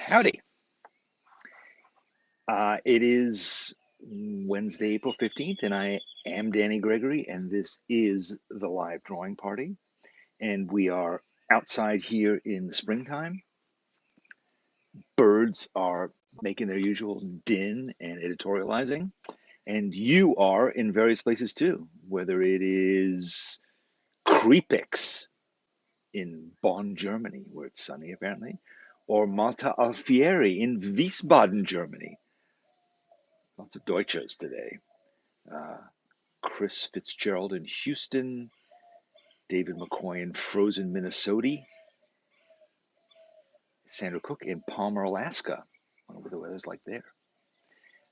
Howdy. It is Wednesday, April 15th, and I am Danny Gregory, and this is the live drawing party. And we are outside here in the springtime. Birds are making their usual din and editorializing, and you are in various places too, whether it is Creepix in Bonn, Germany, where it's sunny apparently, or Malta Alfieri in Wiesbaden, Germany. Lots of Deutsches today. Uh, Chris Fitzgerald in Houston, David McCoy in frozen Minnesota, Sandra Cook in Palmer, Alaska. I wonder what the weather's like there.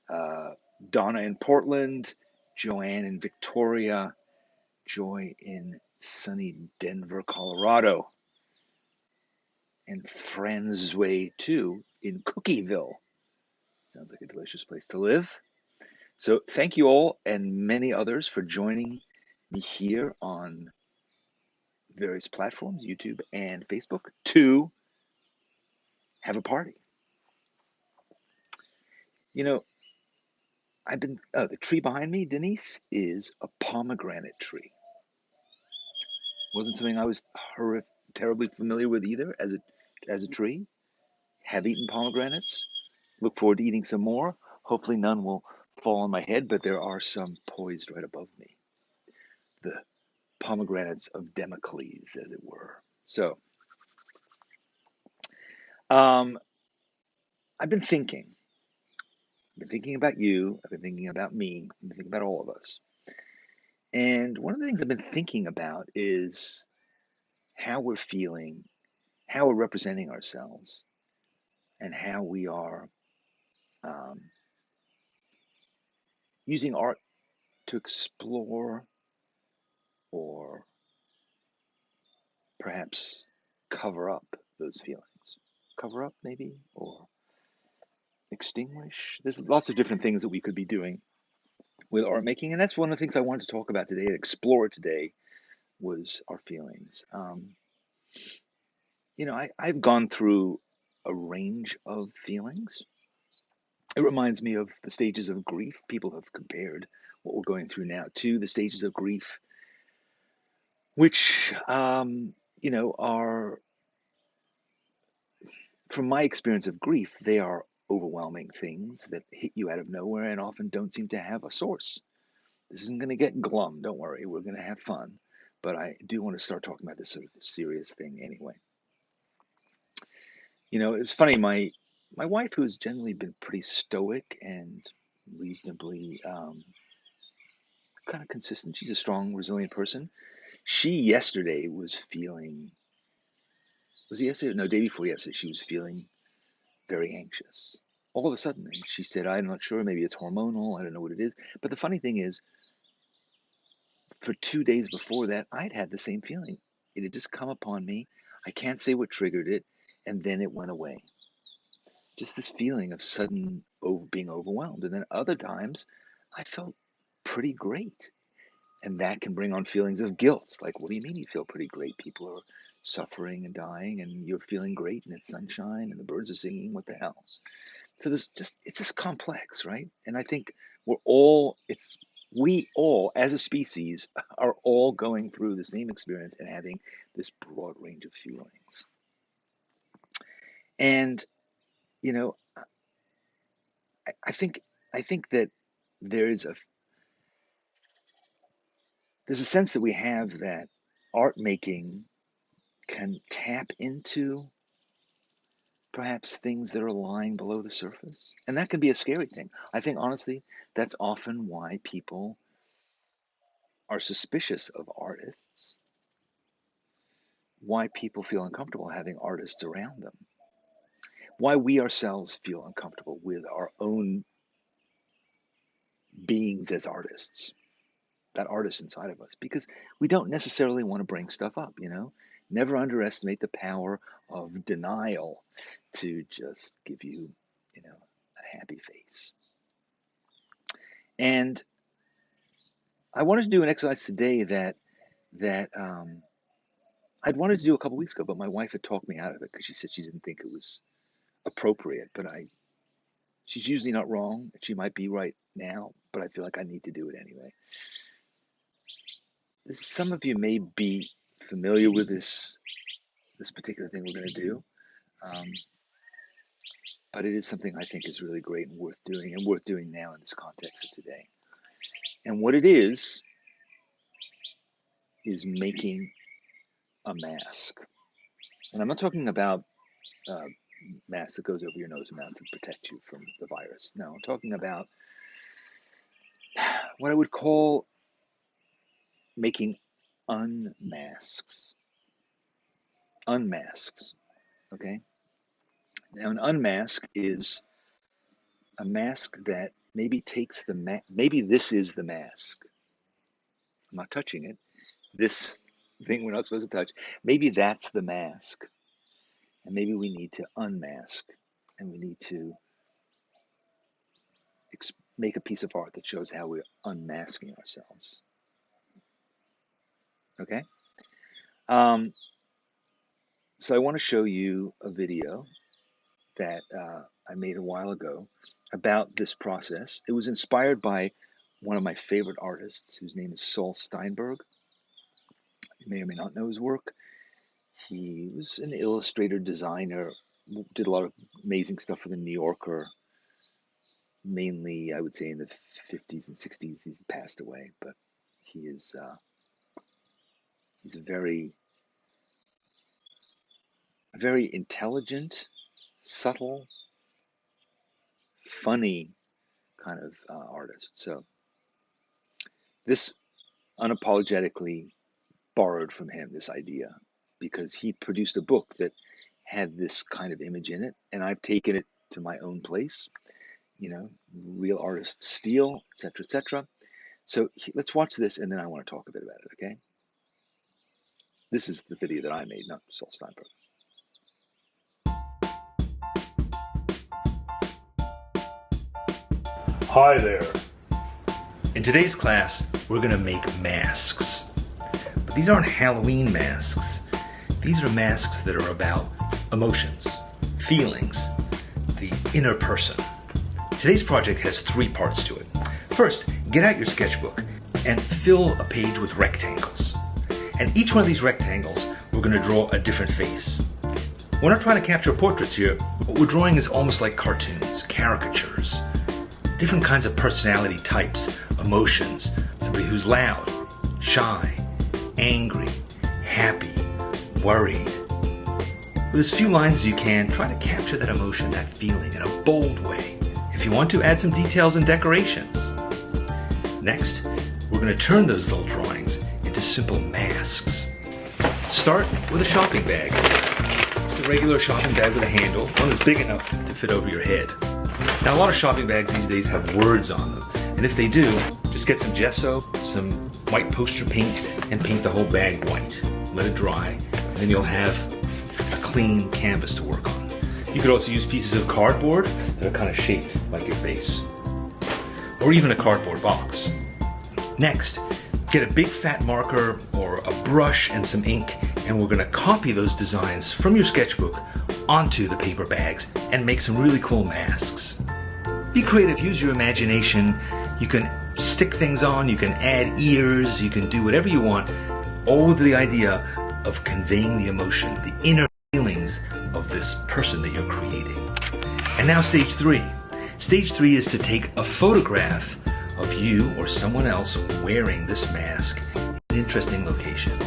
Uh, Donna in Portland, Joanne in Victoria, Joy in sunny Denver, Colorado, and Franzway too in Cookieville. Sounds like a delicious place to live. So thank you all and many others for joining me here on various platforms, YouTube and Facebook, to have a party. You know, the tree behind me, Denise, is a pomegranate tree. Wasn't something I was terribly familiar with either as a tree. Have eaten pomegranates. Look forward to eating some more. Hopefully none will fall on my head, but there are some poised right above me. The pomegranates of Damocles, as it were. So, um, I've been thinking. I've been thinking about you. I've been thinking about me. I've been thinking about all of us. And one of the things I've been thinking about is how we're feeling, how we're representing ourselves, and how we are um, using art to explore or perhaps cover up those feelings. Cover up, maybe, or extinguish. There's lots of different things that we could be doing with art making, and that's one of the things I wanted to talk about today, explore today, was our feelings. I've gone through a range of feelings. It reminds me of the stages of grief. People have compared what we're going through now to the stages of grief, which, are, from my experience of grief, they are overwhelming things that hit you out of nowhere and often don't seem to have a source. This isn't going to get glum. Don't worry. We're going to have fun. But I do want to start talking about this sort of serious thing anyway. It's funny. My wife, who's generally been pretty stoic and reasonably kind of consistent. She's a strong, resilient person. She yesterday was feeling, was it yesterday? No, day before yesterday, she was feeling very anxious. All of a sudden, and she said, I'm not sure, maybe it's hormonal, I don't know what it is. But the funny thing is, for 2 days before that, I'd had the same feeling. It had just come upon me. I can't say what triggered it, and then it went away. Just this feeling of sudden being overwhelmed. And then other times, I felt pretty great. And that can bring on feelings of guilt. Like, what do you mean you feel pretty great? People are suffering and dying, and you're feeling great, and it's sunshine, and the birds are singing. What the hell? So it's just complex, right? And I think we all, as a species, are all going through the same experience and having this broad range of feelings. And, you know, I think that there's a there's a sense that we have that art making can tap into perhaps things that are lying below the surface. And that can be a scary thing. I think, honestly, that's often why people are suspicious of artists, why people feel uncomfortable having artists around them, why we ourselves feel uncomfortable with our own beings as artists, that artist inside of us, because we don't necessarily want to bring stuff up. Never underestimate the power of denial to just give you, a happy face. And I wanted to do an exercise today that I'd wanted to do a couple weeks ago, but my wife had talked me out of it because she said she didn't think it was appropriate, but she's usually not wrong. She might be right now, but I feel like I need to do it anyway. Some of you may be familiar with this particular thing we're going to do, um, but it is something I think is really great and worth doing now in this context of today. And what it is making a mask. And I'm not talking about a mask that goes over your nose and mouth to protect you from the virus. No, I'm talking about what I would call making unmasks. Unmasks, okay? Now, an unmask is a mask that maybe takes the mask. Maybe this is the mask. I'm not touching it. This thing we're not supposed to touch. Maybe that's the mask. And maybe we need to unmask, and we need to make a piece of art that shows how we're unmasking ourselves. Okay? So I want to show you a video that I made a while ago about this process. It was inspired by one of my favorite artists, whose name is Saul Steinberg. You may or may not know his work. He was an illustrator, designer, did a lot of amazing stuff for the New Yorker, mainly, I would say, in the 50s and 60s. He's passed away, but he's a very intelligent, subtle, funny kind of artist. So this unapologetically borrowed from him, this idea, because he produced a book that had this kind of image in it, and I've taken it to my own place. Real artists steal, etc., etc. So let's watch this, and then I want to talk a bit about it, okay? This is the video that I made, not Saul Steinberg. Hi there. In today's class, we're going to make masks. But these aren't Halloween masks. These are masks that are about emotions, feelings, the inner person. Today's project has 3 parts to it. First, get out your sketchbook and fill a page with rectangles. And each one of these rectangles, we're going to draw a different face. We're not trying to capture portraits here. What we're drawing is almost like cartoons, caricatures. Different kinds of personality types, emotions. Somebody who's loud, shy, angry, happy, worried. With as few lines as you can, try to capture that emotion, that feeling in a bold way. If you want to, add some details and decorations. Next, we're going to turn those little drawings into simple masks. Start with a shopping bag. Just a regular shopping bag with a handle, one that's big enough to fit over your head. Now, a lot of shopping bags these days have words on them, and if they do, just get some gesso, some white poster paint, and paint the whole bag white. Let it dry, and then you'll have a clean canvas to work on. You could also use pieces of cardboard that are kind of shaped like your face, or even a cardboard box. Next, get a big fat marker or a brush and some ink, and we're going to copy those designs from your sketchbook onto the paper bags and make some really cool masks. Be creative, use your imagination. You can stick things on, you can add ears, you can do whatever you want, all with the idea of conveying the emotion, the inner feelings of this person that you're creating. And now stage 3. Stage 3 is to take a photograph of you or someone else wearing this mask in an interesting location.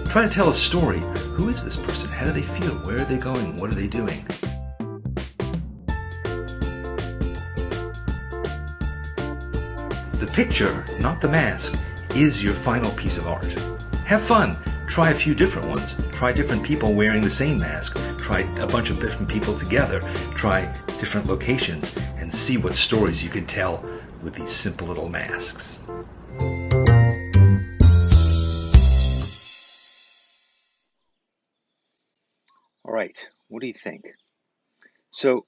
Try to tell a story. Who is this person? How do they feel? Where are they going? What are they doing? The picture, not the mask, is your final piece of art. Have fun. Try a few different ones. Try different people wearing the same mask. Try a bunch of different people together. Try different locations and see what stories you can tell with these simple little masks. All right, what do you think? So,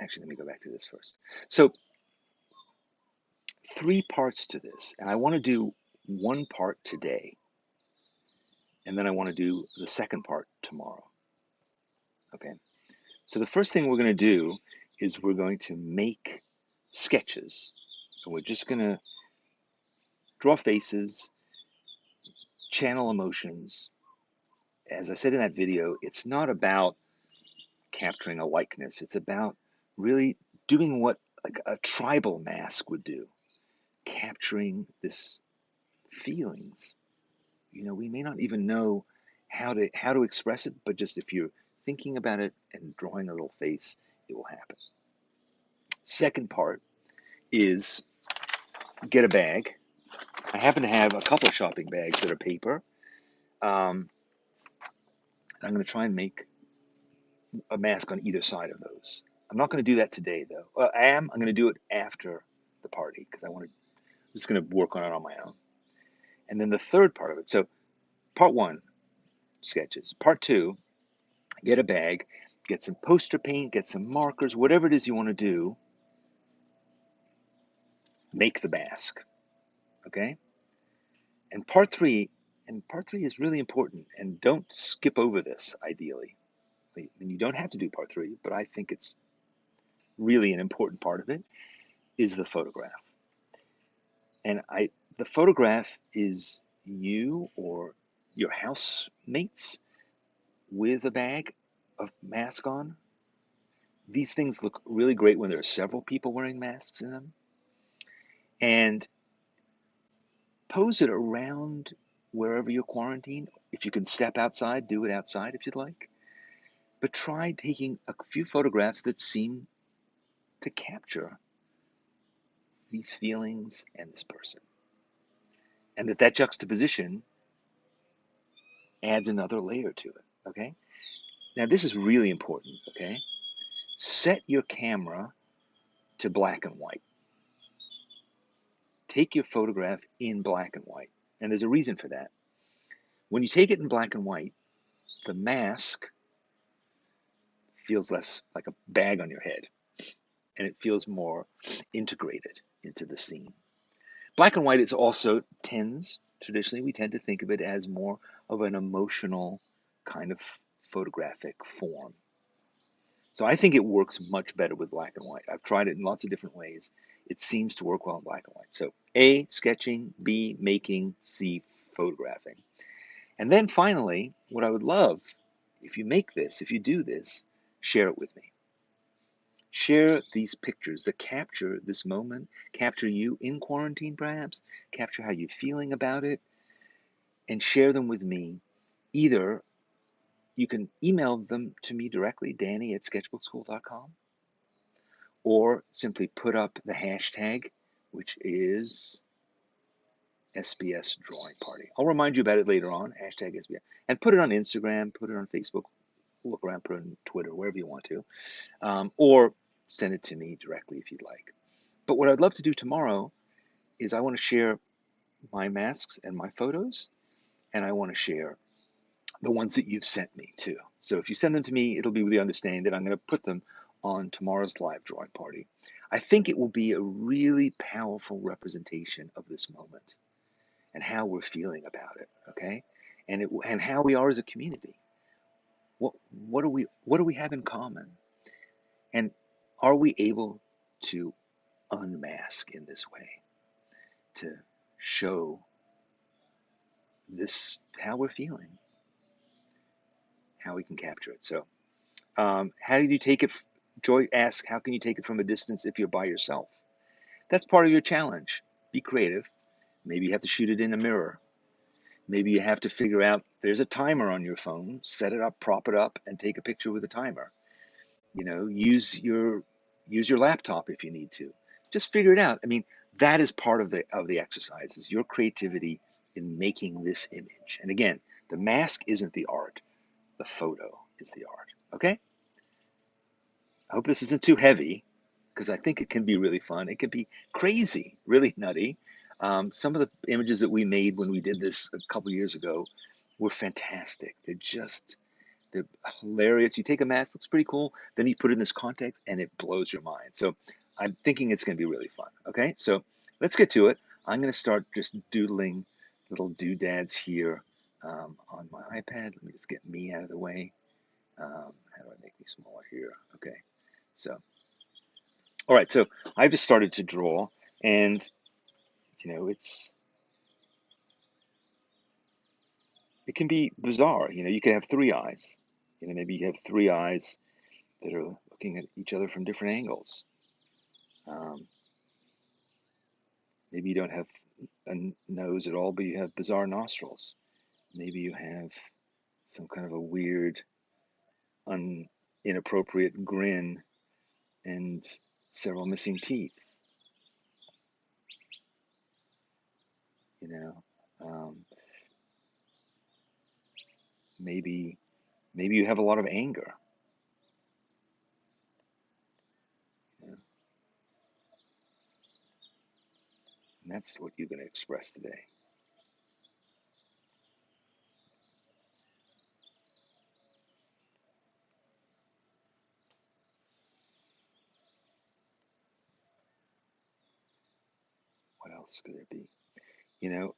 actually, let me go back to this first. So, 3 parts to this, and I want to do one part today, and then I want to do the second part tomorrow. Okay. So the first thing we're going to do is we're going to make sketches, and we're just going to draw faces, channel emotions. As I said in that video, it's not about capturing a likeness. It's about really doing what like a tribal mask would do, capturing this feelings. We may not even know how to express it, but just if you're thinking about it and drawing a little face, it will happen. Second part is get a bag. I happen to have a couple of shopping bags that are paper. Um, I'm going to try and make a mask on either side of those. I'm not going to do that today, though. Well, I am. I'm going to do it after the party because I'm just going to work on it on my own. And then the third part of it. So, part one, sketches. Part two, get a bag, get some poster paint, get some markers, whatever it is you want to do. Make the mask. Okay. And part three is really important. And don't skip over this. Ideally, and you don't have to do part three, but I think it's really an important part of it. Is the photograph. And the photograph is you or your housemates with a bag of mask on. These things look really great when there are several people wearing masks in them. And pose it around wherever you're quarantined. If you can step outside, do it outside if you'd like. But try taking a few photographs that seem to capture these feelings and this person. And that juxtaposition adds another layer to it. Okay? Now, this is really important. Okay? Set your camera to black and white. Take your photograph in black and white. And there's a reason for that. When you take it in black and white, the mask feels less like a bag on your head, and it feels more integrated into the scene. Black and white is also traditionally, we tend to think of it as more of an emotional kind of photographic form. So I think it works much better with black and white. I've tried it in lots of different ways. It seems to work well in black and white. So A, sketching, B, making, C, photographing. And then finally, what I would love, if you do this, share it with me. Share these pictures that capture this moment, capture you in quarantine perhaps, capture how you're feeling about it, and share them with me. Either you can email them to me directly, danny@sketchbookschool.com, or simply put up the hashtag, which is SBS Drawing Party. I'll remind you about it later on, hashtag SBS, and put it on Instagram, put it on Facebook, look around, put it on Twitter, wherever you want to, or send it to me directly if you'd like. But what I'd love to do tomorrow is I want to share my masks and my photos, and I want to share the ones that you've sent me too. So if you send them to me, it'll be with the understanding that I'm going to put them on tomorrow's live drawing party. I think it will be a really powerful representation of this moment and how we're feeling about it, okay? And how we are as a community. What do we have in common? And are we able to unmask in this way, to show this how we're feeling, how we can capture it? So, how do you take it? Joy asks, how can you take it from a distance if you're by yourself? That's part of your challenge. Be creative. Maybe you have to shoot it in a mirror. Maybe you have to figure out there's a timer on your phone, set it up, prop it up, and take a picture with a timer. Use your laptop if you need to. Just figure it out. I mean, that is part of the exercise, is your creativity in making this image. And again, the mask isn't the art. The photo is the art. Okay? I hope this isn't too heavy, because I think it can be really fun. It can be crazy, really nutty. Some of the images that we made when we did this a couple years ago were fantastic. They're hilarious. You take a mask, looks pretty cool, then you put it in this context and it blows your mind. So I'm thinking it's going to be really fun. Okay, so let's get to it. I'm going to start just doodling little doodads here on my iPad. Let me just get me out of the way. How do I make me smaller here? Okay, so all right, so I've just started to draw, and it can be bizarre. You could have three eyes. Maybe you have three eyes that are looking at each other from different angles. Um, Maybe you don't have a nose at all, but you have bizarre nostrils. Maybe you have some kind of a weird, inappropriate grin and several missing teeth. You know, um, maybe maybe you have a lot of anger. You know, and that's what you're going to express today. What else could there be? You know,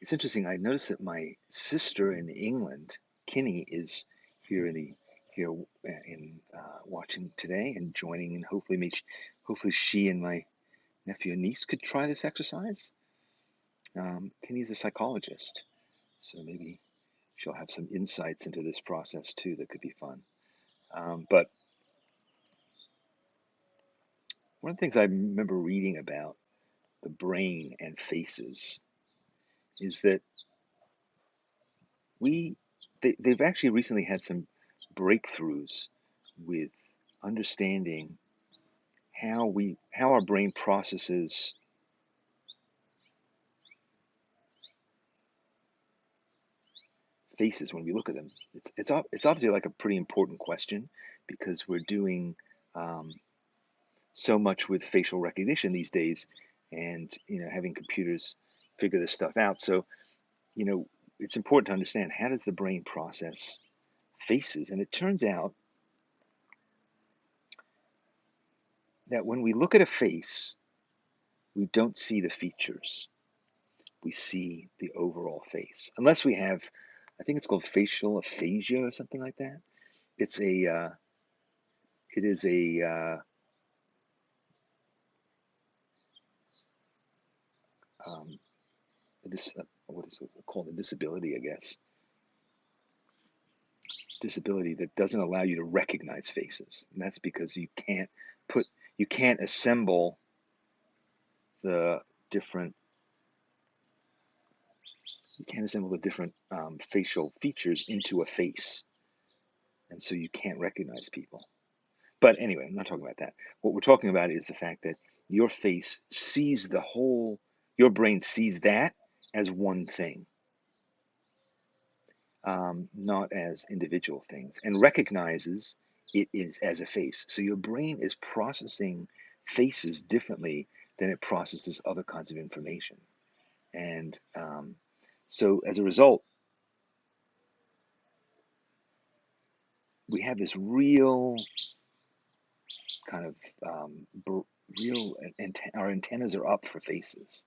it's interesting. I noticed that my sister in England, Kinney, is here in watching today and joining, and hopefully she and my nephew and niece could try this exercise. Kinney's a psychologist, so maybe she'll have some insights into this process too that could be fun. But one of the things I remember reading about the brain and faces is that we they've actually recently had some breakthroughs with understanding how our brain processes faces when we look at them. It's obviously like a pretty important question because we're doing um, so much with facial recognition these days, and having computers figure this stuff out. So you know it's important to understand, how does the brain process faces, and it turns out that when we look at a face, we don't see the features. We see the overall face, unless we have, I think it's called facial aphasia or something like that. It's a it is um, this what is it called, a disability, I guess, disability that doesn't allow you to recognize faces, and that's because put you can't assemble the different facial features into a face, and so you can't recognize people. But anyway, I'm not talking about that. What we're talking about is the fact that your face sees the whole, your brain sees that as one thing, not as individual things, and recognizes it is as a face. So your brain is processing faces differently than it processes other kinds of information. And so as a result, we have this real kind of real, our antennas are up for faces.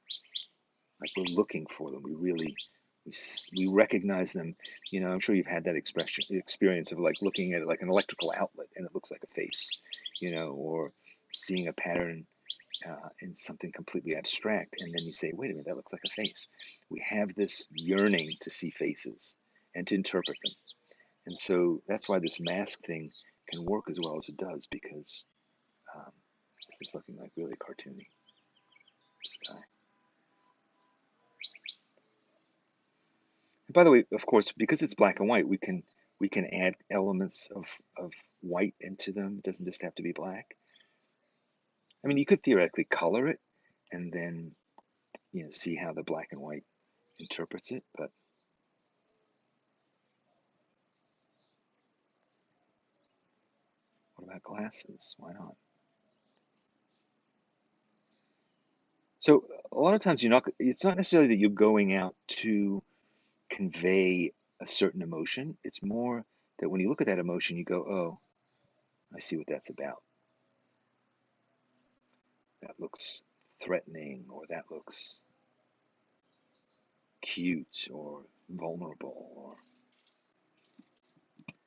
Like, we're looking for them. We recognize them. I'm sure you've had that experience of like looking at like an electrical outlet and it looks like a face, or seeing a pattern in something completely abstract, and then you say, wait a minute, that looks like a face. We have this yearning to see faces and to interpret them. And so that's why this mask thing can work as well as it does, because um, this is looking like really cartoony. This guy. And by the way, of course, because it's black and white, we can add elements of white into them. It doesn't just have to be black. I mean, you could theoretically color it and then see how the black and white interprets it. But what about glasses? Why not? So a lot of times it's not necessarily that you're going out to convey a certain emotion. It's more that when you look at that emotion, you go, oh, I see what that's about. That looks threatening, or that looks cute or vulnerable, or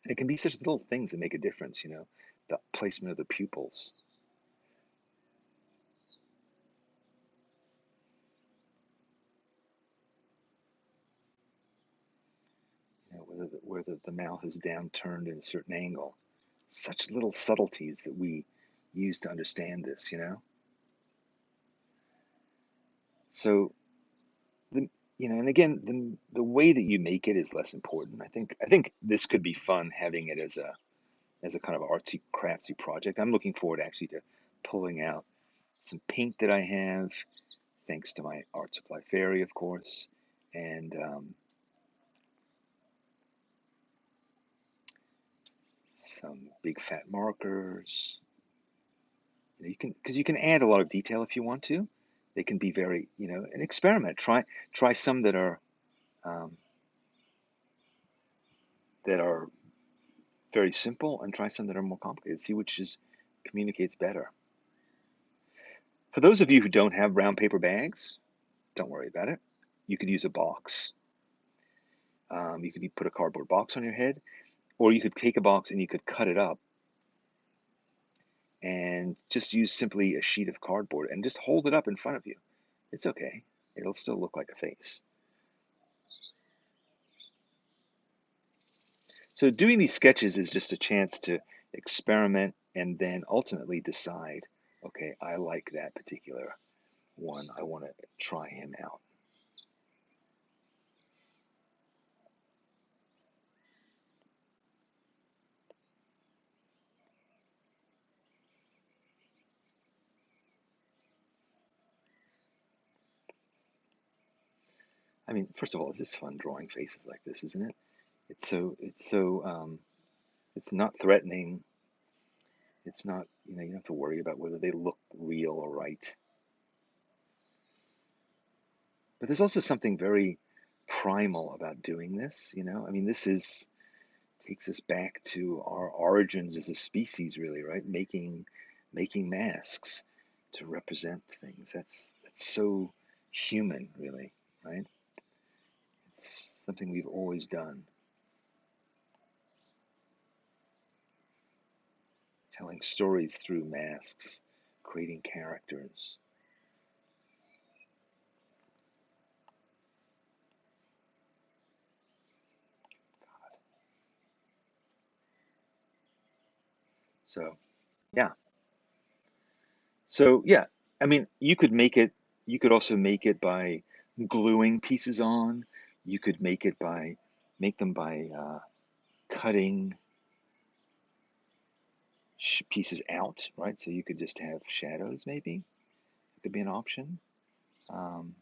it can be such little things that make a difference, the placement of the pupils, whether the mouth is down turned in a certain angle. Such little subtleties that we use to understand this. So and again, the way that you make it is less important. I think this could be fun having it as a kind of artsy craftsy project. I'm looking forward actually to pulling out some paint that I have, thanks to my art supply fairy, of course, and some big fat markers. Because you can add a lot of detail if you want to. They can be very, an experiment. Try some um, that are very simple, and try some that are more complicated. See which communicates better. For those of you who don't have brown paper bags, don't worry about it. You could use a box. You could put a cardboard box on your head, or you could take a box and you could cut it up and just use simply a sheet of cardboard and just hold it up in front of you. It's okay. It'll still look like a face. So doing these sketches is just a chance to experiment and then ultimately decide, okay, I like that particular one. I want to try him out. I mean, first of all, it's just fun drawing faces like this, isn't it? It's not threatening. It's not, you don't have to worry about whether they look real or right. But there's also something very primal about doing this. I mean, takes us back to our origins as a species, really, right? Making masks to represent things. That's so human, really, right? It's something we've always done. Telling stories through masks, creating characters. So, yeah. So, yeah, I mean, you could also make it by gluing pieces on. You could make them by cutting pieces out, right? So you could just have shadows, maybe. It could be an option. Um,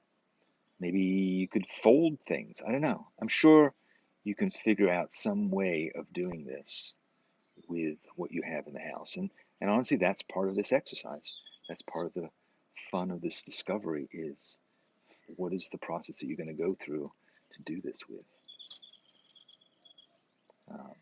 Maybe you could fold things. I don't know. I'm sure you can figure out some way of doing this with what you have in the house. And honestly, that's part of this exercise. That's part of the fun of this discovery is what is the process that you're going to go through to do this with. Um,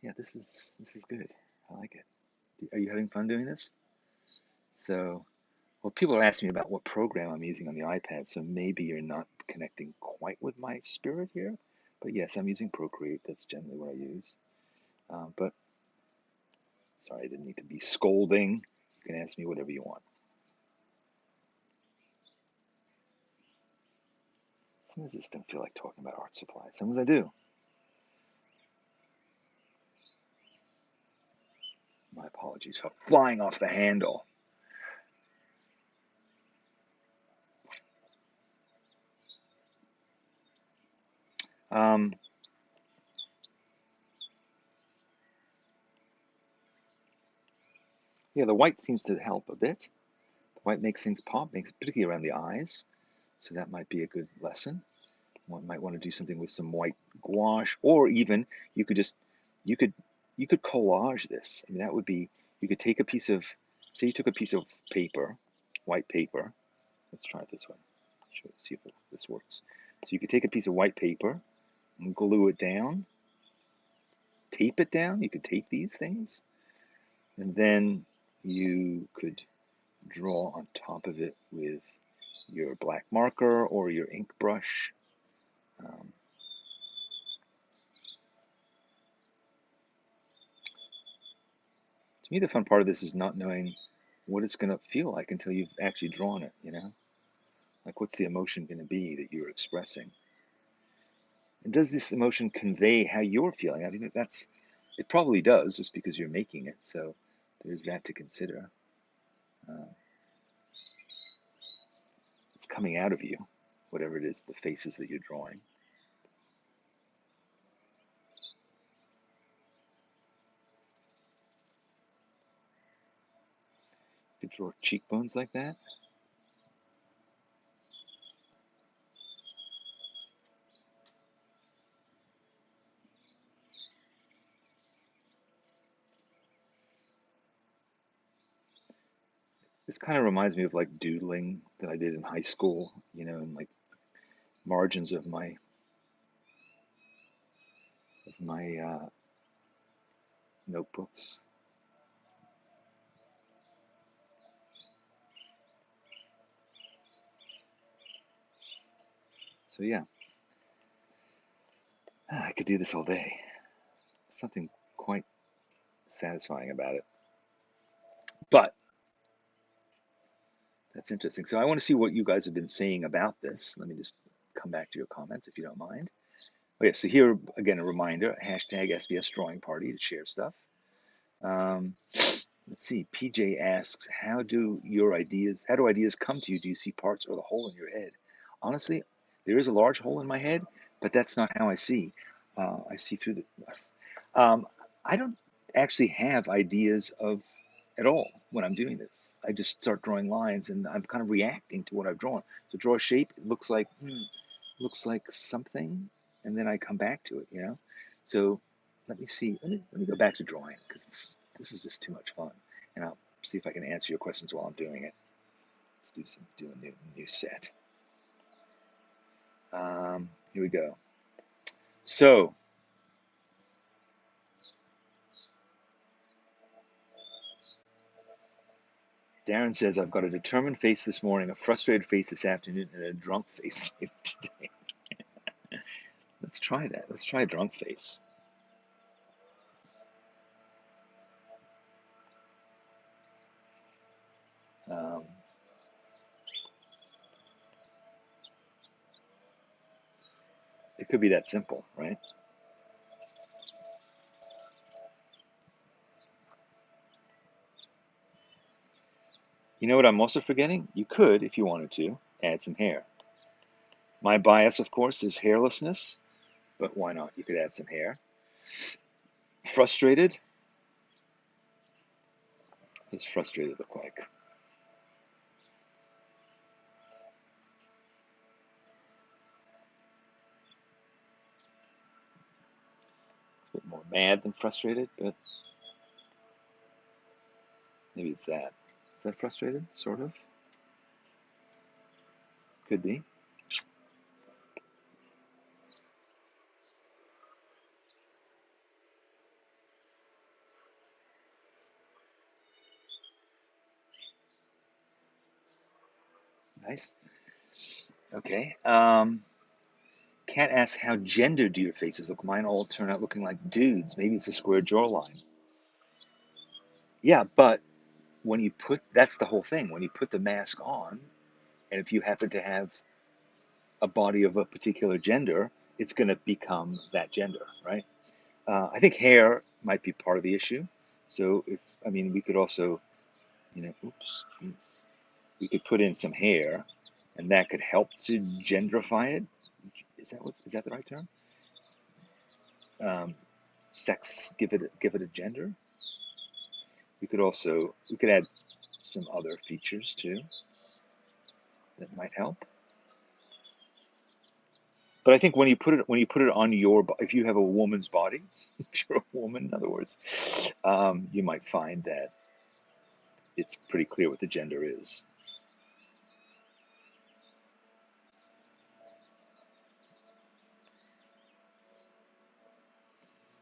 yeah, this is good. I like it. Are you having fun doing this? So, well, people are asking me about what program I'm using on the iPad, so maybe you're not connecting quite with my spirit here. But yes, I'm using Procreate. That's generally what I use. But sorry, I didn't need to be scolding. You can ask me whatever you want. Sometimes I just don't feel like talking about art supplies. Sometimes I do. My apologies for flying off the handle. Um, yeah, the white seems to help a bit. The white makes things pop, makes particularly around the eyes. So that might be a good lesson. One might want to do something with some white gouache, or even you could just you could you could collage this. I mean, that would be you could take a piece of say you took a piece of paper, white paper. Let's try it this way. See if this works. So you could take a piece of white paper and glue it down, tape it down. You could tape these things, and then you could draw on top of it with your black marker or your ink brush. Um, to me, the fun part of this is not knowing what it's going to feel like until you've actually drawn it, you know? Like, what's the emotion going to be that you're expressing? And does this emotion convey how you're feeling? I mean, it probably does just because you're making it. So there's that to consider. Uh, it's coming out of you, whatever it is, the faces that you're drawing. You could draw cheekbones like that. This kind of reminds me of like doodling that I did in high school, you know, and like margins of my notebooks. So yeah, I could do this all day. Something quite satisfying about it. But that's interesting. So I want to see what you guys have been saying about this. Let me just come back to your comments if you don't mind. Okay, so here again a reminder: hashtag SBS Drawing Party to share stuff. Um, let's see. PJ asks, how do ideas come to you? Do you see parts or the hole in your head? Honestly, there is a large hole in my head, but that's not how I see. I see through the. Um, I don't actually have ideas of at all when I'm doing this. I just start drawing lines, and I'm kind of reacting to what I've drawn. So draw a shape. It looks like something, and then I come back to it. You know. So let me see. Let me go back to drawing because this is just too much fun, and I'll see if I can answer your questions while I'm doing it. Let's do a new set. Here we go. So Darren says, I've got a determined face this morning, a frustrated face this afternoon, and a drunk face today. Let's try that. Let's try a drunk face. Um, it could be that simple, right? You know what I'm also forgetting? You could, if you wanted to, add some hair. My bias, of course, is hairlessness, but why not? You could add some hair. Frustrated? What does frustrated look like? It's a bit more mad than frustrated, but maybe it's that. Is that frustrated? Sort of? Could be. Nice. Okay. Cat asks, how gendered do your faces look? Mine all turn out looking like dudes. Maybe it's a square jawline. Yeah, but that's the whole thing. When you put the mask on, and if you happen to have a body of a particular gender, it's going to become that gender, right? I think hair might be part of the issue. So we could also, oops, we could put in some hair, and that could help to gendrify it. Is that the right term? Um, sex, give it a gender. We could add some other features too that might help. But I think when you put it on if you have a woman's body, if you're a woman, in other words, you might find that it's pretty clear what the gender is.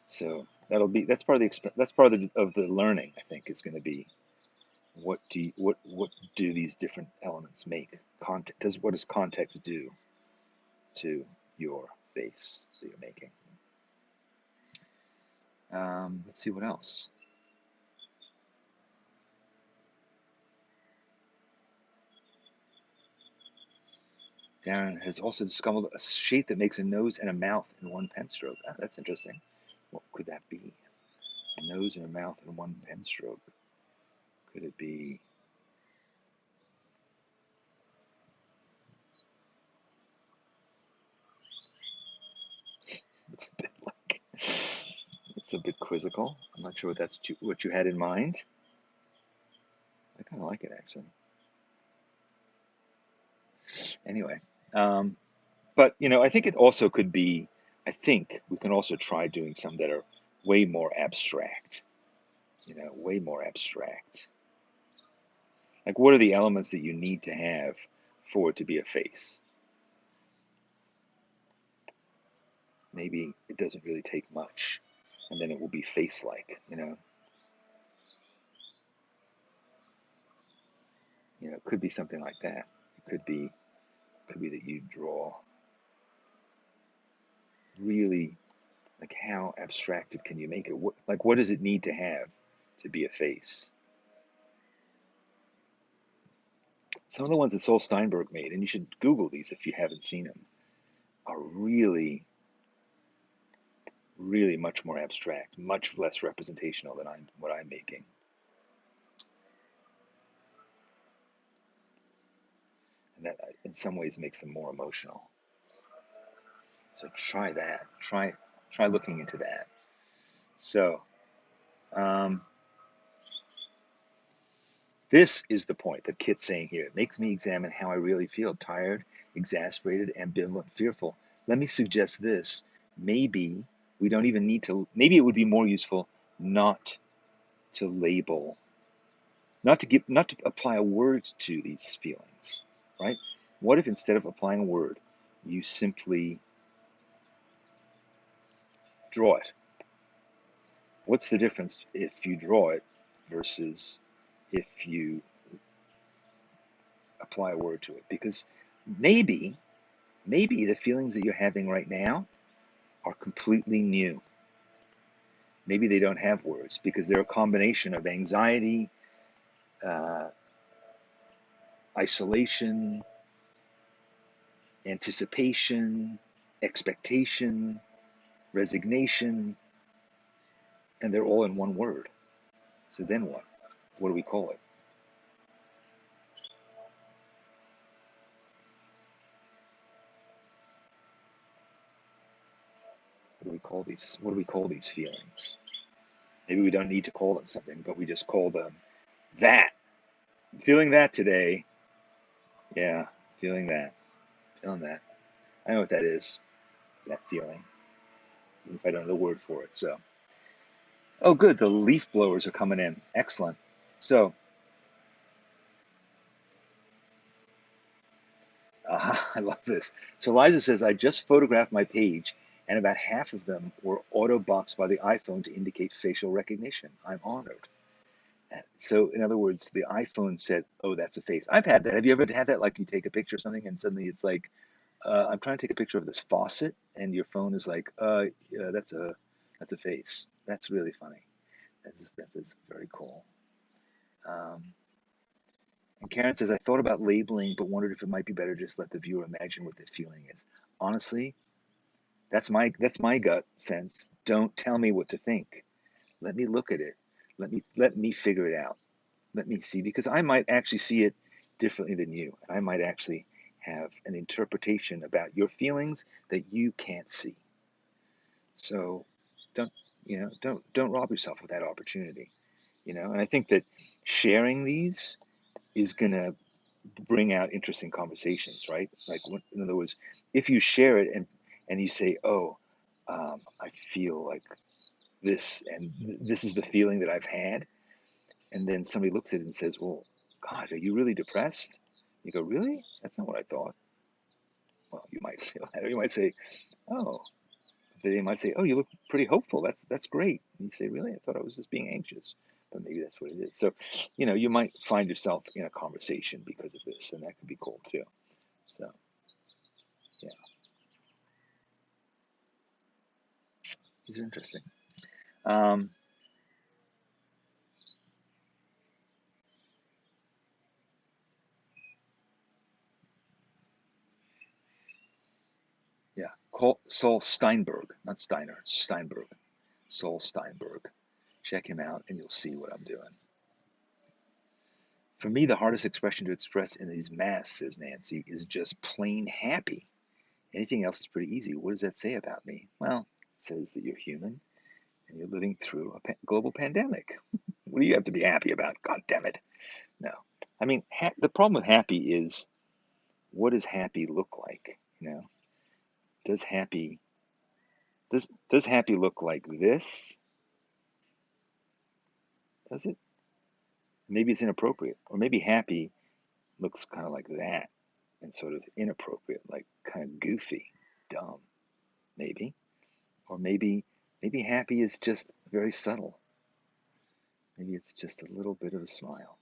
So That's part of that's part of the learning. I think is going to be what do these different elements make? Context does what does context do to your face that you're making? Let's see what else. Darren has also discovered a shape that makes a nose and a mouth in one pen stroke. Ah, that's interesting. What could that be? A nose and a mouth in one pen stroke. Could it be? It's a bit like it's a bit quizzical. I'm not sure what you had in mind. I kind of like it actually. Anyway, um, but I think it also could be. I think we can also try doing some that are way more abstract. Way more abstract. Like, what are the elements that you need to have for it to be a face? Maybe it doesn't really take much, and then it will be face-like. It could be something like that. It could be that you draw really, like, how abstracted can you make it? What does it need to have to be a face? Some of the ones that Sol Steinberg made, and you should Google these if you haven't seen them, are really, really much more abstract, much less representational than what I'm making. And that, in some ways, makes them more emotional. So try that. Try looking into that. So um, this is the point that Kit's saying here. It makes me examine how I really feel: tired, exasperated, ambivalent, fearful. Let me suggest this. Maybe we don't even need to. Maybe it would be more useful not to label, not to apply a word to these feelings, right? What if instead of applying a word, you simply draw it? What's the difference if you draw it versus if you apply a word to it? Because maybe, maybe the feelings that you're having right now are completely new. Maybe they don't have words because they're a combination of anxiety, uh, isolation, anticipation, expectation, resignation, and they're all in one word. So then what? What do we call it? What do we call these feelings? Maybe we don't need to call them something, but we just call them that. I'm feeling that today. Yeah, feeling that. Feeling that. I know what that is. That feeling. Even if I don't know the word for it. So, oh, good. The leaf blowers are coming in. Excellent. So, I love this. So Liza says, I just photographed my page, and about half of them were auto boxed by the iPhone to indicate facial recognition. I'm honored. So, in other words, the iPhone said, "Oh, that's a face." I've had that. Have you ever had that? Like, you take a picture of something, and suddenly it's like, "I'm trying to take a picture of this faucet," and your phone is like, yeah, that's a face." That's really funny. That is very cool. Um, and Karen says, "I thought about labeling, but wondered if it might be better to just let the viewer imagine what the feeling is." Honestly, that's my gut sense. Don't tell me what to think. Let me look at it. Let me figure it out. Let me see, because I might actually see it differently than you. I might actually have an interpretation about your feelings that you can't see. So don't don't rob yourself of that opportunity. And I think that sharing these is gonna bring out interesting conversations, right? Like, in other words, if you share it and you say, "Oh, I feel like this, and this is the feeling that I've had," and then somebody looks at it and says, "Well, God, are you really depressed?" You go, "Really? That's not what I thought." Well, you might feel that, or you might say, "Oh, they might say, "Oh, you look pretty hopeful. That's great." And you say, "Really? I thought I was just being anxious." But maybe that's what it is. So, you might find yourself in a conversation because of this, and that could be cool too. So, yeah, these are interesting. Um, yeah, call Saul Steinberg, not Steiner, Steinberg, Saul Steinberg. Check him out, and you'll see what I'm doing. For me, the hardest expression to express in these masks, says Nancy, is just plain happy. Anything else is pretty easy. What does that say about me? Well, it says that you're human and you're living through a global pandemic. What do you have to be happy about? God damn it. No. I mean, the problem with happy is, what does happy look like? Does happy does happy look like this? Does it? Maybe it's inappropriate, or maybe happy looks kind of like that and sort of inappropriate, like kind of goofy, dumb, maybe. Or maybe happy is just very subtle. Maybe it's just a little bit of a smile,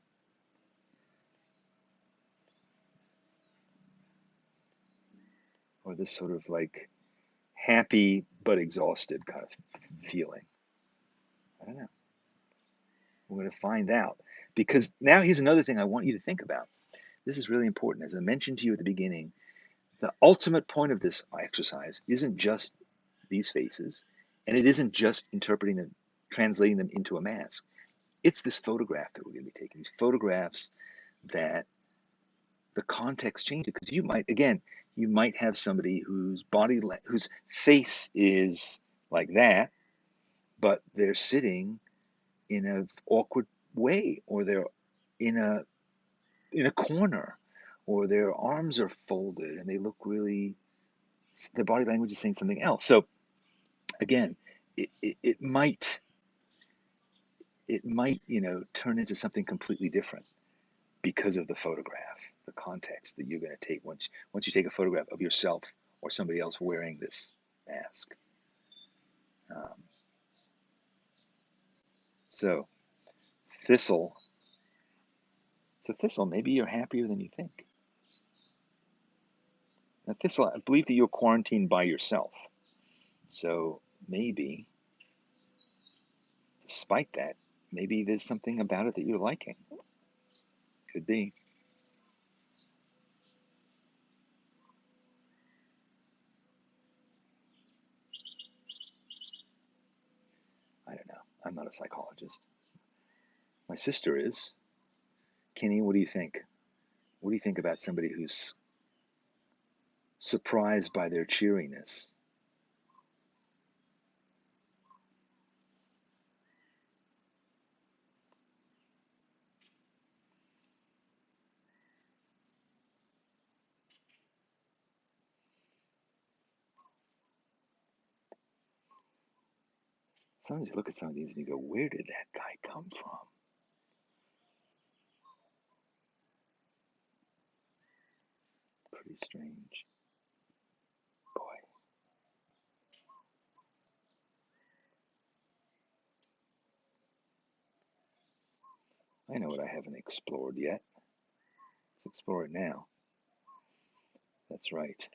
or this sort of like happy but exhausted kind of feeling. I don't know. We're going to find out, because now here's another thing I want you to think about. This is really important. As I mentioned to you at the beginning, the ultimate point of this exercise isn't just these faces, and it isn't just interpreting them, translating them into a mask. It's this photograph that we're going to be taking. These photographs that the context changes, because you might have somebody whose face is like that, but they're sitting in an awkward way, or they're in a corner, or their arms are folded and they look really, their body language is saying something else. So again, it might turn into something completely different because of the photograph, the context that you're going to take once you take a photograph of yourself or somebody else wearing this mask. Um, so Thistle, Thistle, maybe you're happier than you think. Now, Thistle, I believe that you're quarantined by yourself. So maybe, despite that, maybe there's something about it that you're liking. Could be. I don't know. I'm not a psychologist. My sister is. Kenny, what do you think? What do you think about somebody who's surprised by their cheeriness? Sometimes you look at some of these and you go, where did that guy come from? Pretty strange. Boy, I know what I haven't explored yet. Let's explore it now. That's right.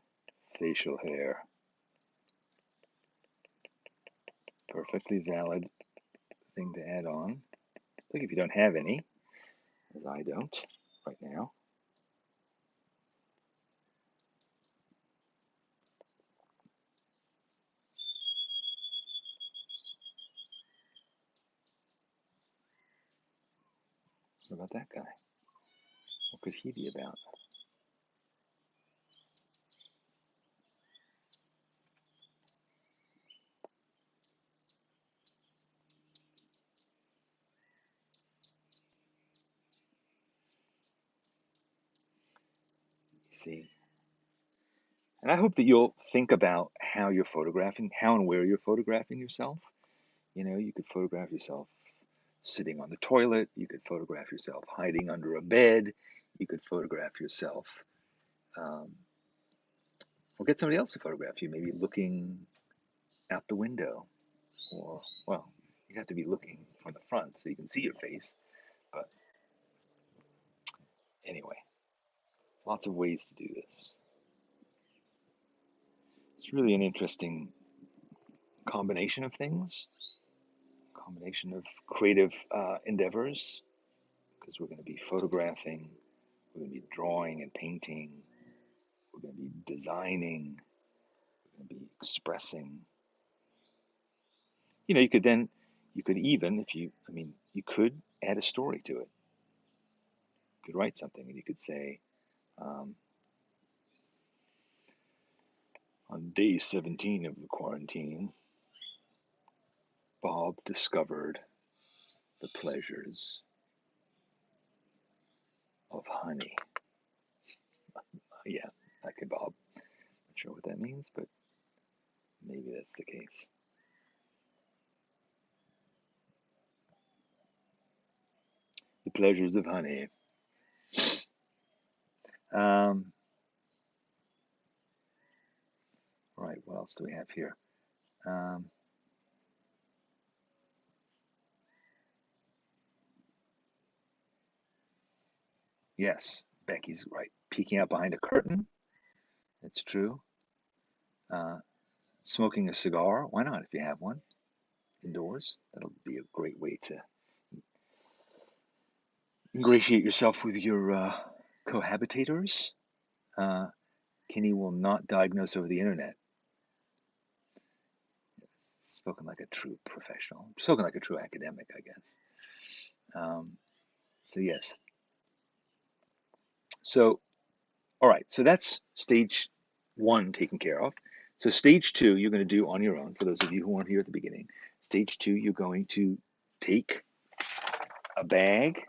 Facial hair. Perfectly valid thing to add on. Look, if you don't have any, as I don't right now. What about that guy? What could he be about? You see? And I hope that you'll think about how you're photographing, how and where you're photographing yourself. You could photograph yourself sitting on the toilet. You could photograph yourself hiding under a bed. You could photograph yourself, um, or get somebody else to photograph you, maybe looking out the window, or, well, you'd have to be looking from the front so you can see your face. But anyway, lots of ways to do this. It's really an interesting combination of things, combination of creative endeavors, because we're going to be photographing, we're going to be drawing and painting, we're going to be designing, we're going to be expressing. You could even, if you, I mean, you could add a story to it. You could write something and you could say, um, on day 17 of the quarantine, Bob discovered the pleasures of honey. Yeah, okay, Bob. Not sure what that means, but maybe that's the case. The pleasures of honey. Um, right, what else do we have here? Um, yes, Becky's right. Peeking out behind a curtain. That's true. Uh, Smoking a cigar. Why not if you have one indoors? That'll be a great way to ingratiate yourself with your cohabitators. Uh, Kenny will not diagnose over the internet. Spoken like a true professional. Spoken like a true academic, I guess. Um, so yes. So all right. So that's stage one taken care of. So stage two, you're going to do on your own. For those of you who weren't here at the beginning, stage two, you're going to take a bag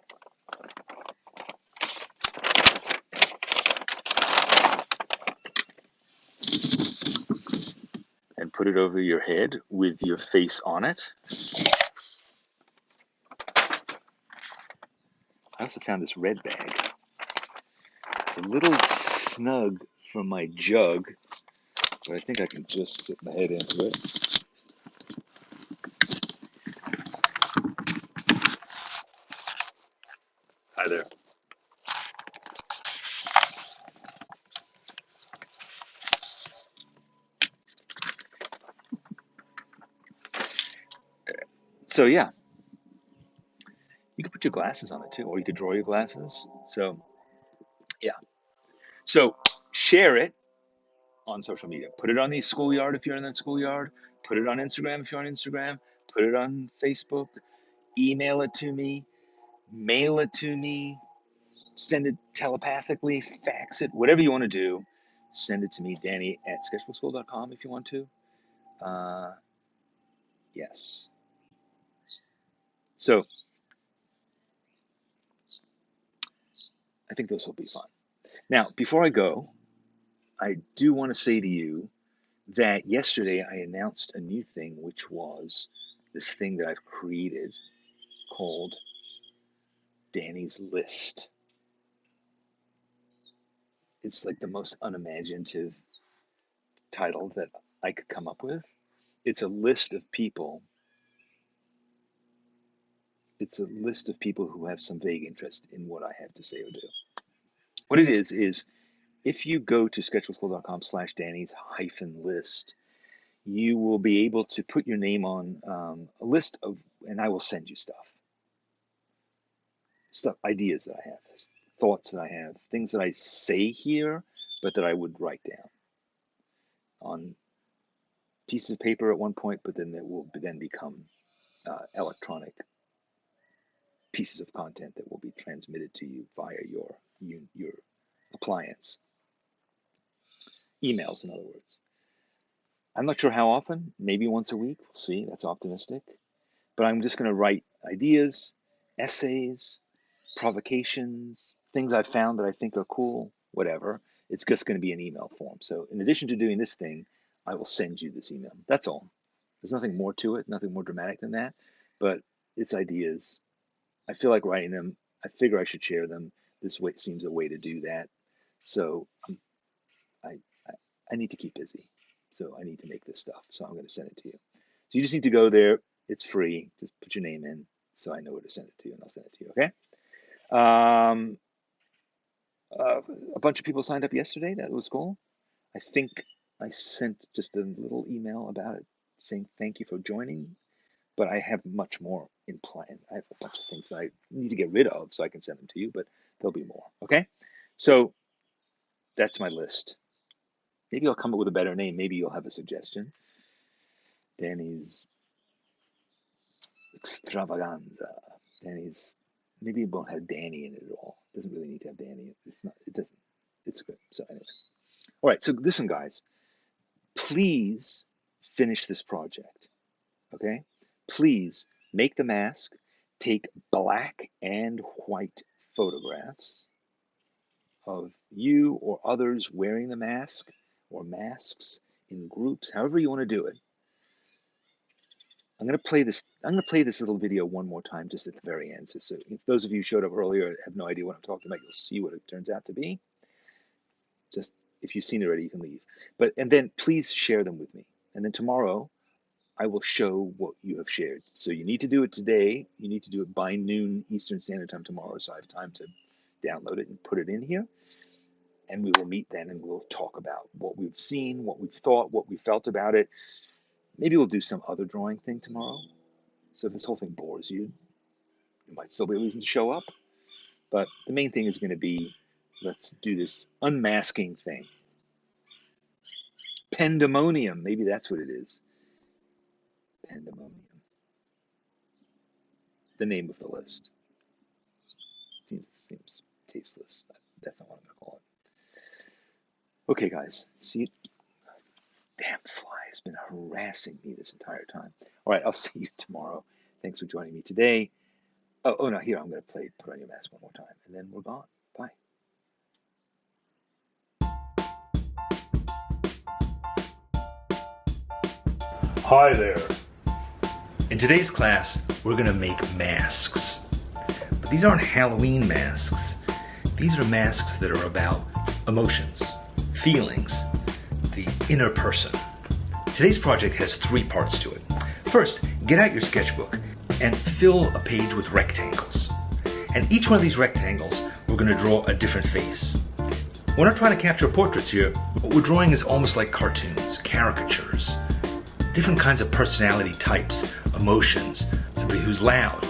and put it over your head with your face on it. I also found this red bag. It's a little snug for my jug, but I think I can just fit my head into it. Hi there. So yeah, you could put your glasses on it too, or you could draw your glasses. So yeah. So share it on social media. Put it on the schoolyard if you're in the schoolyard. Put it on Instagram if you're on Instagram. Put it on Facebook. Email it to me. Mail it to me. Send it telepathically. Fax it. Whatever you want to do. Send it to me, Danny at sketchbookskool.com if you want to. Uh, yes. So I think this will be fun. Now, before I go, I do want to say to you that yesterday I announced a new thing, which was this thing that I've created called Danny's List. It's like the most unimaginative title that I could come up with. It's a list of people. It's a list of people who have some vague interest in what I have to say or do. What it is if you go to sketchbookskool.com/Danny's hyphen list, you will be able to put your name on a list of, and I will send you stuff, ideas that I have, thoughts that I have, things that I say here, but that I would write down on pieces of paper at one point, but then it will then become electronic pieces of content that will be transmitted to you via your appliance, emails, in other words. I'm not sure how often, maybe once a week. We'll see. That's optimistic. But I'm just going to write ideas, essays, provocations, things I've found that I think are cool, whatever. It's just going to be an email form. So in addition to doing this thing, I will send you this email. That's all. There's nothing more to it, nothing more dramatic than that. But it's ideas. I feel like writing them. I figure I should share them. This way seems a way to do that. So I, I, I need to keep busy. So I need to make this stuff. So I'm going to send it to you. So you just need to go there. It's free. Just put your name in so I know where to send it to you, and I'll send it to you. Okay. Um, a bunch of people signed up yesterday. That was cool. I think I sent just a little email about it saying thank you for joining, but I have much more in plan. I have a bunch of things that I need to get rid of so I can send them to you, but there'll be more. Okay. So that's my list. Maybe I'll come up with a better name. Maybe you'll have a suggestion. Danny's Extravaganza. Danny's, maybe it won't have Danny in it at all. It doesn't really need to have Danny. It's not, it doesn't, it's good. So anyway. All right, so listen, guys, please finish this project, okay? Please make the mask, take black and white photographs of you or others wearing the mask or masks in groups, however you want to do it. I'm going to play this little video one more time just at the very end. So if those of you who showed up earlier and have no idea what I'm talking about, you'll see what it turns out to be. Just if you've seen it already, you can leave. And then please share them with me. And then tomorrow I will show what you have shared. So you need to do it today. You need to do it by noon Eastern Standard Time tomorrow, so I have time to download it and put it in here. And we will meet then and we'll talk about what we've seen, what we've thought, what we felt about it. Maybe we'll do some other drawing thing tomorrow. So if this whole thing bores you, you might still be a reason to show up. But the main thing is going to be, let's do this unmasking thing. Pandemonium, maybe that's what it is. Pandemonium. The name of the list. Seems tasteless. That's not what I'm going to call it. Okay, guys. See you. Damn fly has been harassing me this entire time. All right, I'll see you tomorrow. Thanks for joining me today. Oh no, here, I'm going to Put On Your Mask one more time, and then we're gone. Bye. Hi there. In today's class, we're going to make masks. But these aren't Halloween masks. These are masks that are about emotions, feelings, the inner person. Today's project has 3 parts to it. First, get out your sketchbook and fill a page with rectangles. And each one of these rectangles, we're going to draw a different face. We're not trying to capture portraits here. What we're drawing is almost like cartoons, caricatures. Different kinds of personality types, emotions. Somebody who's loud,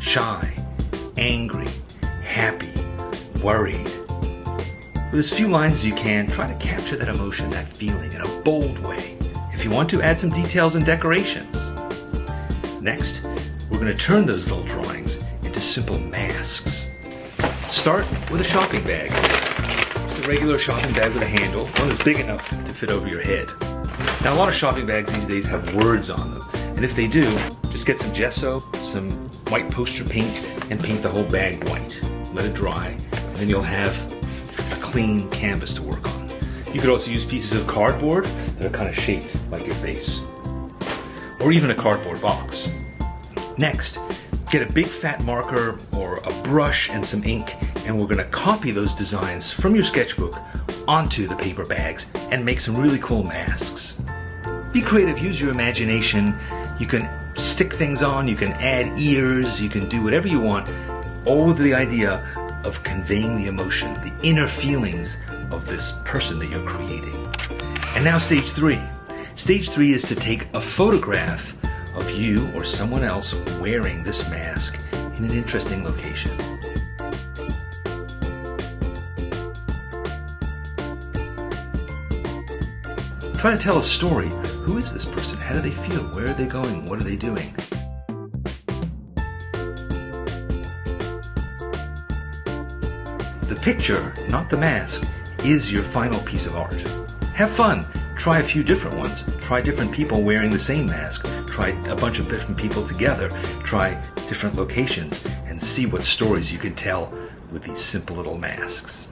shy, angry, happy, worried. With as few lines as you can, try to capture that emotion, that feeling in a bold way. If you want to, add some details and decorations. Next, we're going to turn those little drawings into simple masks. Start with a shopping bag. Just a regular shopping bag with a handle, one that's big enough to fit over your head. Now, a lot of shopping bags these days have words on them, and if they do, just get some gesso, some white poster paint, and paint the whole bag white. Let it dry, and then you'll have a clean canvas to work on. You could also use pieces of cardboard that are kind of shaped like your face, or even a cardboard box. Next, get a big fat marker or a brush and some ink, and we're going to copy those designs from your sketchbook onto the paper bags and make some really cool masks. Be creative, use your imagination. You can stick things on, you can add ears, you can do whatever you want, all with the idea of conveying the emotion, the inner feelings of this person that you're creating. And now stage 3. Stage 3 is to take a photograph of you or someone else wearing this mask in an interesting location. Try to tell a story. Who is this person? How do they feel? Where are they going? What are they doing? The picture, not the mask, is your final piece of art. Have fun. Try a few different ones. Try different people wearing the same mask. Try a bunch of different people together. Try different locations and see what stories you can tell with these simple little masks.